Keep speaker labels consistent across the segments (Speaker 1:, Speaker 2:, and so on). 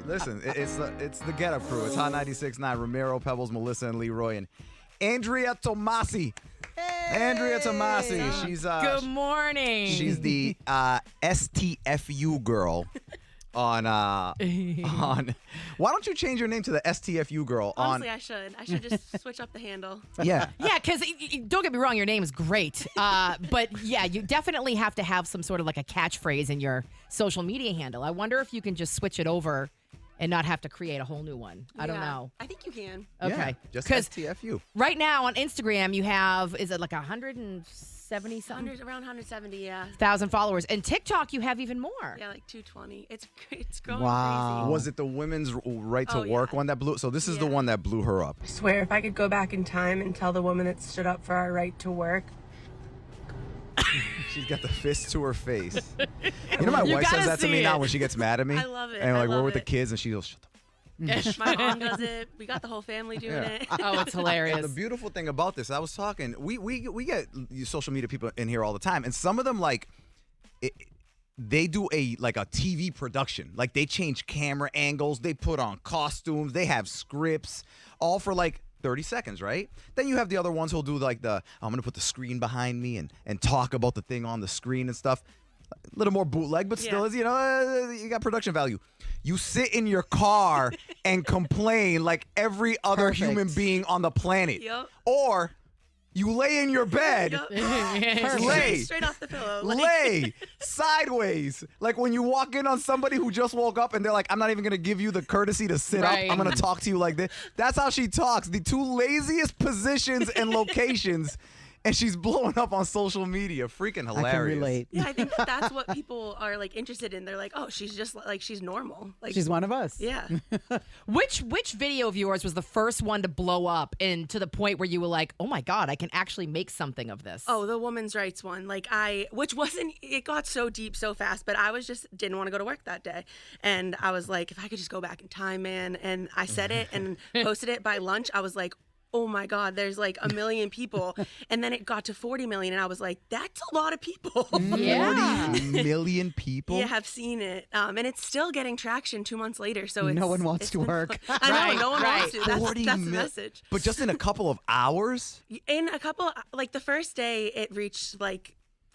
Speaker 1: Listen, it's the Get Up Crew. It's Hot 96.9. Ramiro, Pebbles, Melissa, and Leroy, and Andrea Tamasi. Andrea Tamasi. She's
Speaker 2: Good morning.
Speaker 1: She's the STFU girl. On why don't you change your name to the STFU girl?
Speaker 3: Honestly, I should just switch up the handle.
Speaker 1: Yeah.
Speaker 2: Yeah, because don't get me wrong, your name is great. But yeah, you definitely have to have some sort of like a catchphrase in your social media handle. I wonder if you can just switch it over and not have to create a whole new one. I don't know.
Speaker 3: I think you can.
Speaker 2: Okay.
Speaker 1: Yeah, just STFU.
Speaker 2: Right now on Instagram, you have, is it like 170 something?
Speaker 3: Around 170, yeah.
Speaker 2: 1,000 followers. And TikTok, you have even more.
Speaker 3: Yeah, like 220. It's growing
Speaker 4: Wow.
Speaker 1: Was it the women's right to work one that blew? So this is the
Speaker 3: Yeah.
Speaker 1: one that blew her up.
Speaker 5: I swear, if I could go back in time and tell the woman that stood up for our right to work.
Speaker 1: She's got the fist to her face. You know, my wife
Speaker 2: gotta
Speaker 1: says that to
Speaker 2: see
Speaker 1: me
Speaker 2: it.
Speaker 1: now when she gets mad at me.
Speaker 3: I love it.
Speaker 1: And
Speaker 3: I
Speaker 1: like we're
Speaker 3: love
Speaker 1: with the
Speaker 3: it.
Speaker 1: kids, and she goes, "Shut the."
Speaker 3: My mom does it. We got the whole family doing it.
Speaker 2: Oh, it's hilarious.
Speaker 1: The beautiful thing about this, I was talking. We get social media people in here all the time, and some of them they do a TV production. Like they change camera angles, they put on costumes, they have scripts, all for 30 seconds, right? Then you have the other ones who'll do I'm gonna put the screen behind me and talk about the thing on the screen and stuff. A little more bootleg, but still, you got production value. You sit in your car and complain like every other human being on the planet.
Speaker 3: Yep.
Speaker 1: Or you lay in your bed, lay,
Speaker 3: Straight off the pillow.
Speaker 1: lay sideways. Like when you walk in on somebody who just woke up and they're like, I'm not even going to give you the courtesy to sit
Speaker 2: Right.
Speaker 1: up. I'm going to talk to you like this. That's how she talks. The two laziest positions and locations. And she's blowing up on social media. Freaking hilarious.
Speaker 4: I can relate.
Speaker 3: Yeah, I think that's what people are interested in. They're like, oh, she's just she's normal.
Speaker 4: She's one of us.
Speaker 3: Yeah.
Speaker 2: Which video of yours was the first one to blow up and to the point where you were like, oh my God, I can actually make something of this?
Speaker 3: Oh, the women's rights one. It got so deep so fast, but I didn't want to go to work that day. And I was like, if I could just go back in time, man. And I said it and posted it by lunch. I was like, oh my God, there's 1 million people. And then it got to 40 million. And I was like, that's a lot of people.
Speaker 2: Yeah.
Speaker 1: 40 million people?
Speaker 3: Yeah, have seen it. And it's still getting traction 2 months later. So
Speaker 4: No one wants
Speaker 3: it's
Speaker 4: to
Speaker 3: been
Speaker 4: work.
Speaker 3: fun. I know, no one wants to. That's
Speaker 1: 40
Speaker 3: the
Speaker 1: mil-
Speaker 3: message.
Speaker 1: But just in a couple of hours?
Speaker 3: In a couple, the first day, it reached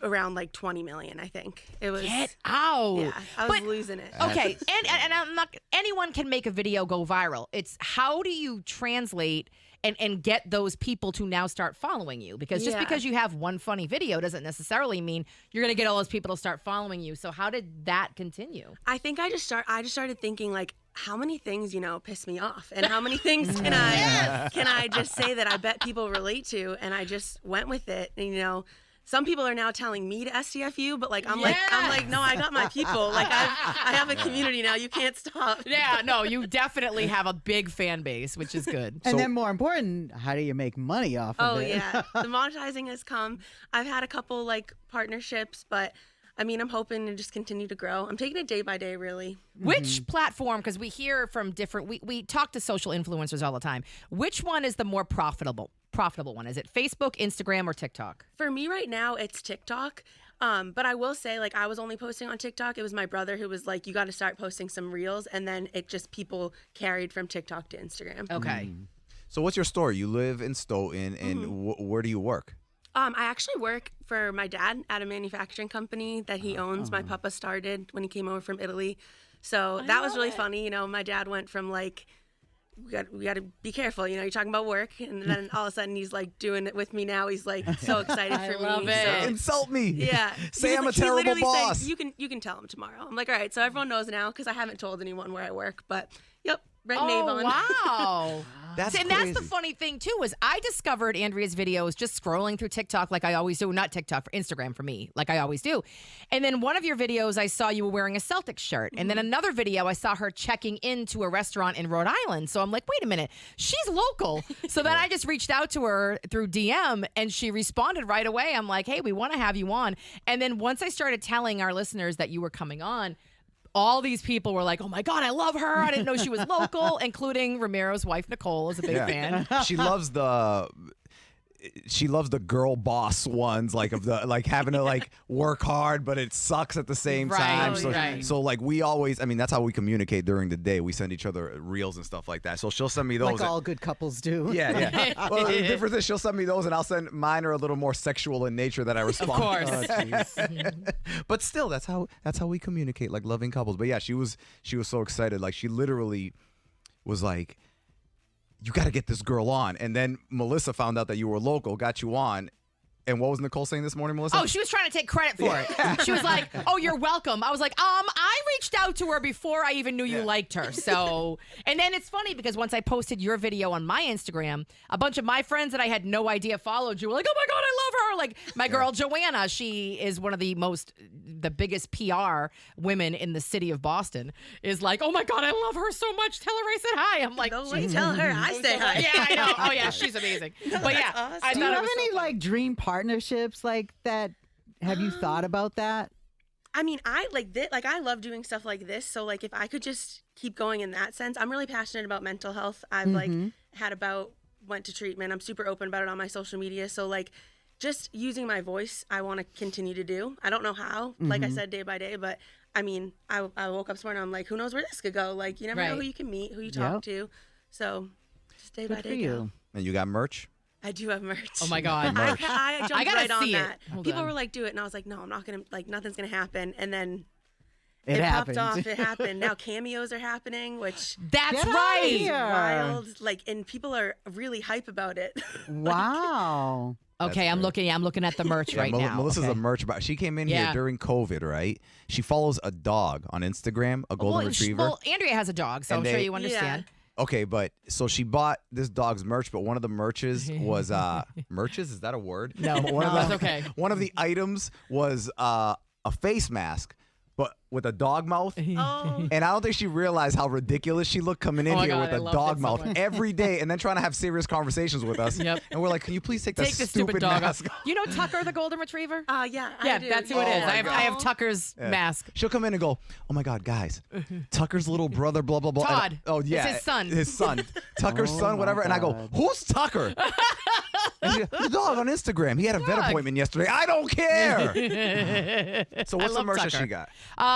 Speaker 3: around 20 million, I think. It was.
Speaker 2: Get out.
Speaker 3: Yeah, I was losing it.
Speaker 2: Okay, and I'm not. Anyone can make a video go viral. It's how do you translate and get those people to now start following you? Because just because you have one funny video doesn't necessarily mean you're going to get all those people to start following you. So how did that continue?
Speaker 3: I think I just started thinking how many things piss me off, and how many things can I just say that I bet people relate to, and I just went with it. And some people are now telling me to STFU, but I'm like, no, I got my people. I have a community now. You can't stop.
Speaker 2: Yeah, no, you definitely have a big fan base, which is good.
Speaker 4: And then more important, how do you make money off of it?
Speaker 3: Oh yeah, the monetizing has come. I've had a couple partnerships, but I'm hoping to just continue to grow. I'm taking it day by day, really.
Speaker 2: Which platform, because we hear from different, we talk to social influencers all the time. Which one is the more profitable one? Is it Facebook, Instagram, or TikTok?
Speaker 3: For me right now, it's TikTok. But I will say, I was only posting on TikTok. It was my brother who was like, you got to start posting some reels. And then it just people carried from TikTok to Instagram.
Speaker 2: Okay.
Speaker 1: So what's your story? You live in Stoughton, and where do you work?
Speaker 3: I actually work for my dad at a manufacturing company that he owns. My papa started when he came over from Italy. So that was really funny. My dad went from we got to be careful. You're talking about work, and then all of a sudden he's doing it with me now. He's so excited for me.
Speaker 2: love it.
Speaker 3: So,
Speaker 1: Insult me.
Speaker 3: yeah,
Speaker 1: Say I'm a
Speaker 3: he
Speaker 1: terrible
Speaker 3: literally
Speaker 1: boss.
Speaker 3: said, you can tell him tomorrow. I'm like, all right. So everyone knows now because I haven't told anyone where I work. But yep, right in Avon.
Speaker 2: Wow.
Speaker 1: That's
Speaker 2: And
Speaker 1: crazy.
Speaker 2: that's the funny thing, too, is I discovered Andrea's videos just scrolling through TikTok like I always do. Not TikTok, for Instagram for me, like I always do. And then one of your videos, I saw you were wearing a Celtics shirt. And then another video, I saw her checking into a restaurant in Rhode Island. So I'm like, wait a minute, she's local. So then I just reached out to her through DM, and she responded right away. I'm like, hey, we want to have you on. And then once I started telling our listeners that you were coming on, all these people were like, oh my God, I love her. I didn't know she was local, including Ramiro's wife, Nicole, is a big fan.
Speaker 1: She loves she loves the girl boss ones, like of the like having to like work hard, but it sucks at the same
Speaker 2: Right,
Speaker 1: time.
Speaker 2: oh,
Speaker 1: So,
Speaker 2: right.
Speaker 1: so like we always, I mean, that's how we communicate during the day. We send each other reels and stuff like that. So she'll send me those.
Speaker 4: Like all good couples do.
Speaker 1: Yeah, yeah. Well, the difference is she'll send me those, and I'll send mine are a little more sexual in nature that I respond.
Speaker 2: Of course.
Speaker 4: Oh, jeez.
Speaker 1: But still, that's how we communicate, like loving couples. But yeah, she was so excited. Like she literally was like, you got to get this girl on. And then Melissa found out that you were local, got you on. And what was Nicole saying this morning, Melissa?
Speaker 2: Oh, she was trying to take credit for it. She was like, "Oh, you're welcome." I was like, I reached out to her before I even knew you liked her." So, and then it's funny because once I posted your video on my Instagram, a bunch of my friends that I had no idea followed you were like, "Oh my God, I love her!" Like my girl Joanna, she is one of the biggest PR women in the city of Boston. Is like, "Oh my God, I love her so much. Tell her I said hi." I'm like,
Speaker 3: Go away, tell her I say hi.
Speaker 2: "Yeah, I know. Oh yeah, she's amazing." But yeah,
Speaker 3: awesome.
Speaker 2: I
Speaker 4: Do you
Speaker 2: thought it
Speaker 4: have
Speaker 2: was so
Speaker 4: any
Speaker 2: funny.
Speaker 4: like dream partnerships like that? Have you thought about that?
Speaker 3: I mean, I like this. Like, I love doing stuff like this. So, like, if I could just keep going in that sense, I'm really passionate about mental health. I've like went to treatment. I'm super open about it on my social media. So, like, just using my voice, I want to continue to do. I don't know how. Like I said, day by day, but I mean, I woke up this morning. I'm like, who knows where this could go? Like, you never know
Speaker 2: Right.
Speaker 3: who you can meet, who you talk to. So, just day by
Speaker 4: Good for
Speaker 3: day. Go.
Speaker 4: you.
Speaker 1: And you got merch?
Speaker 3: I do have merch.
Speaker 2: Oh my God.
Speaker 3: I jumped
Speaker 2: I gotta
Speaker 3: right on
Speaker 2: see it.
Speaker 3: that.
Speaker 2: Hold
Speaker 3: People
Speaker 2: on.
Speaker 3: were like, "Do it," and I was like, "No, I'm not gonna. Like, nothing's gonna happen." And then
Speaker 4: It
Speaker 3: popped
Speaker 4: happened.
Speaker 3: off. It happened. Now cameos are happening, which
Speaker 2: That's
Speaker 4: Get outta
Speaker 2: right.
Speaker 4: here.
Speaker 3: wild. Like, and people are really hype about it.
Speaker 4: Wow.
Speaker 2: Okay, I'm looking at the merch right now.
Speaker 1: Melissa's
Speaker 2: okay.
Speaker 1: a merch buyer. She came in
Speaker 2: Yeah.
Speaker 1: here during COVID, right? She follows a dog on Instagram, a golden retriever.
Speaker 2: Well, Andrea has a dog, so
Speaker 1: And
Speaker 2: I'm sure
Speaker 1: they-
Speaker 2: you understand.
Speaker 1: Okay, but so she bought this dog's merch, but one of the merches was merches. Is that a word?
Speaker 2: No,
Speaker 1: one of
Speaker 2: no,
Speaker 1: the,
Speaker 2: it's okay.
Speaker 1: One of the items was a face mask, but with a dog mouth.
Speaker 3: Oh,
Speaker 1: And I don't think she realized how ridiculous she looked coming in
Speaker 2: Oh my
Speaker 1: here
Speaker 2: God,
Speaker 1: with
Speaker 2: I
Speaker 1: a
Speaker 2: loved
Speaker 1: dog
Speaker 2: it so
Speaker 1: mouth
Speaker 2: much.
Speaker 1: every day, and then trying to have serious conversations with us.
Speaker 2: Yep.
Speaker 1: And we're like, "Can you please take,
Speaker 2: Take the stupid dog
Speaker 1: mask
Speaker 2: off. You know Tucker, the golden retriever?
Speaker 3: yeah.
Speaker 2: Yeah,
Speaker 3: I do.
Speaker 2: that's who it
Speaker 1: Oh
Speaker 2: is.
Speaker 1: my
Speaker 2: I have
Speaker 3: God.
Speaker 2: Tucker's mask.
Speaker 1: She'll come in and go, "Oh my God, guys, Tucker's little brother, blah blah blah." And-
Speaker 2: Todd.
Speaker 1: oh
Speaker 2: It's
Speaker 1: yeah,
Speaker 2: his son.
Speaker 1: His son, Tucker's
Speaker 4: Oh
Speaker 1: son,
Speaker 4: my
Speaker 1: whatever. And I go,
Speaker 4: God.
Speaker 1: "Who's Tucker?" And she, the dog on Instagram. He had a vet
Speaker 2: Dog.
Speaker 1: appointment yesterday. I don't care. So what's the
Speaker 2: love
Speaker 1: merch that
Speaker 2: Tucker.
Speaker 1: she got?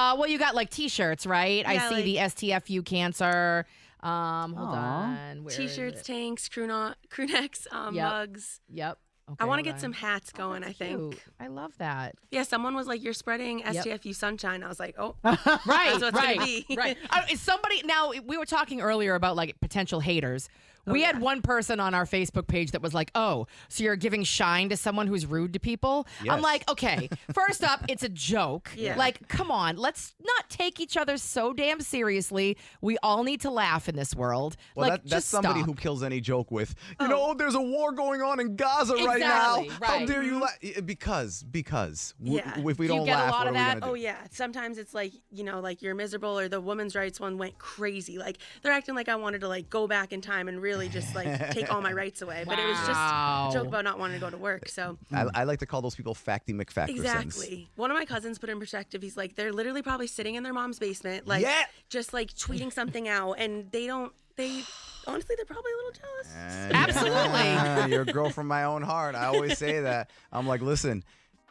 Speaker 2: Well, you got like T-shirts, right? I
Speaker 3: Yeah,
Speaker 2: see
Speaker 3: like-
Speaker 2: the STFU cancer. Hold
Speaker 4: Aw.
Speaker 2: on. Where is
Speaker 3: T-shirts,
Speaker 2: it?
Speaker 3: tanks, crew necks,
Speaker 2: Yep.
Speaker 3: mugs.
Speaker 2: Yep. Okay,
Speaker 3: I want to
Speaker 2: hold
Speaker 3: get some
Speaker 2: on.
Speaker 3: hats going. I think.
Speaker 2: Cute. I love that.
Speaker 3: Yeah, someone was like, "You're spreading STFU sunshine." I was like, "Oh,
Speaker 2: Right,
Speaker 3: That's what it's
Speaker 2: right,
Speaker 3: gonna be.
Speaker 2: right. Is somebody now? We were talking earlier about like potential haters. We had one person on our Facebook page that was like, "Oh, so you're giving shine to someone who's rude to people?" I'm
Speaker 1: Yes.
Speaker 2: like, "Okay, first up, it's a joke.
Speaker 3: Yeah.
Speaker 2: Like, come on, let's not take each other so damn seriously. We all need to laugh in this world.
Speaker 1: Well,
Speaker 2: like,
Speaker 1: that's
Speaker 2: just
Speaker 1: somebody
Speaker 2: stop.
Speaker 1: who kills any joke with, there's a war going on in Gaza right now.
Speaker 2: Exactly,
Speaker 1: How
Speaker 2: right.
Speaker 1: dare you laugh? Because
Speaker 3: Yeah.
Speaker 1: if we
Speaker 2: Do you
Speaker 1: don't
Speaker 2: get a
Speaker 1: laugh,
Speaker 2: lot
Speaker 1: what
Speaker 2: of
Speaker 1: are we
Speaker 2: that?
Speaker 1: gonna do?
Speaker 3: Oh yeah, sometimes it's like, like you're miserable, or the women's rights one went crazy. Like they're acting like I wanted to like go back in time and really just like take all my rights away. But it was just
Speaker 2: Wow.
Speaker 3: a joke about not wanting to go to work. So
Speaker 1: I like to call those people Facty McFackersons.
Speaker 3: exactly. One of my cousins put in perspective. He's like, they're literally probably sitting in their mom's basement, like
Speaker 1: Yeah.
Speaker 3: just like tweeting something out, and they honestly, they're probably a little jealous.
Speaker 2: Absolutely.
Speaker 1: You're a girl from my own heart. I always say that. I'm like, listen,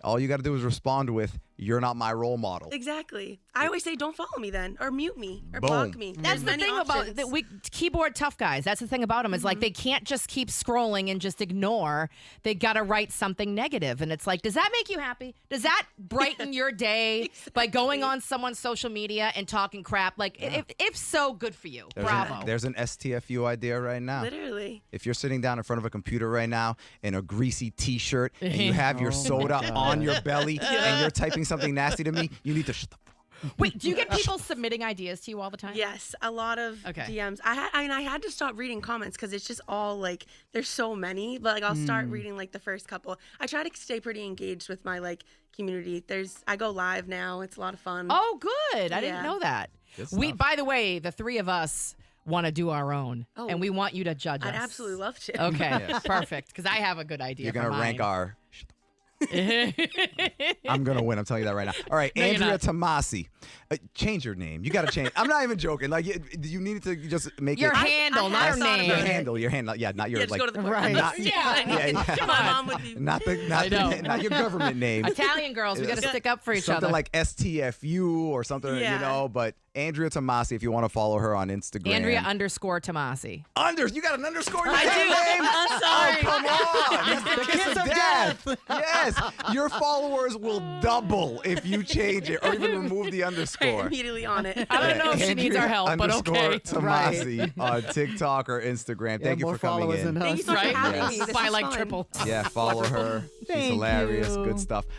Speaker 1: all you got to do is respond with, "You're not my role model."
Speaker 3: Exactly. I always say, don't follow me then, or mute me, or
Speaker 1: Boom.
Speaker 3: block me.
Speaker 2: That's
Speaker 3: There's
Speaker 2: the
Speaker 3: many
Speaker 2: thing about
Speaker 3: options.
Speaker 2: that we keyboard tough guys. That's the thing about them is like they can't just keep scrolling and just ignore. They got to write something negative, and it's like, does that make you happy? Does that brighten your day by going on someone's social media and talking crap? Like, if so, good for you. Bravo.
Speaker 1: There's an STFU idea right now.
Speaker 3: Literally.
Speaker 1: If you're sitting down in front of a computer right now in a greasy T-shirt and you have your soda on your belly and you're typing something nasty to me, you need to shut the fuck.
Speaker 2: Wait, do you get people submitting ideas to you all the time?
Speaker 3: Yes, a lot of
Speaker 2: Okay.
Speaker 3: DMs. I had to stop reading comments because it's just all like there's so many. But like I'll start reading like the first couple. I try to stay pretty engaged with my like community. I go live now. It's a lot of fun.
Speaker 2: Oh, good. I didn't
Speaker 3: Yeah.
Speaker 2: know that.
Speaker 1: Good
Speaker 2: We,
Speaker 1: stuff.
Speaker 2: by the way, the three of us want to do our own,
Speaker 3: Oh.
Speaker 2: and we want you to judge
Speaker 3: I'd
Speaker 2: us.
Speaker 3: absolutely love to.
Speaker 2: Okay, perfect. Because I have a good idea.
Speaker 1: You're
Speaker 2: for
Speaker 1: going to rank
Speaker 2: mine.
Speaker 1: our... I'm gonna win. I'm telling you that right now. All right,
Speaker 2: No, you're
Speaker 1: Andrea
Speaker 2: not.
Speaker 1: Tamasi. Change your name. You gotta change. I'm not even joking. Like you need to just make
Speaker 2: Your
Speaker 1: it
Speaker 2: handle,
Speaker 3: I
Speaker 2: not
Speaker 3: have
Speaker 2: your
Speaker 3: thought
Speaker 2: name.
Speaker 3: about
Speaker 1: your
Speaker 3: it.
Speaker 1: handle. Your handle. Yeah, not your
Speaker 3: Yeah, just
Speaker 1: like.
Speaker 3: go to the court.
Speaker 4: Right.
Speaker 1: Not,
Speaker 2: Yeah.
Speaker 1: yeah.
Speaker 3: My mom would be.
Speaker 1: Not the
Speaker 2: I know.
Speaker 1: not your government name.
Speaker 2: Italian girls, we got to stick up for each
Speaker 1: Something
Speaker 2: other.
Speaker 1: like STFU or something,
Speaker 3: Yeah.
Speaker 1: But Andrea Tamasi, if you want to follow her on Instagram.
Speaker 2: Andrea_Tamasi.
Speaker 1: You got an underscore in your
Speaker 3: I do.
Speaker 1: name?
Speaker 3: I'm sorry.
Speaker 1: Come on. That's the kiss of death. Yes. Your followers will double if you change it or even remove the underscore.
Speaker 3: Immediately on it.
Speaker 2: I don't know if she needs our help, but okay.
Speaker 1: Tamasi on TikTok or Instagram. Thank you
Speaker 4: more
Speaker 1: for coming
Speaker 4: followers
Speaker 1: in.
Speaker 4: than us.
Speaker 3: Thank you so much
Speaker 2: Right?
Speaker 3: for having
Speaker 1: Yes.
Speaker 3: me. This
Speaker 2: By
Speaker 3: was
Speaker 2: like
Speaker 3: fun.
Speaker 2: triple.
Speaker 1: Yeah, follow her. She's
Speaker 4: Thank
Speaker 1: hilarious.
Speaker 4: you.
Speaker 1: Good stuff.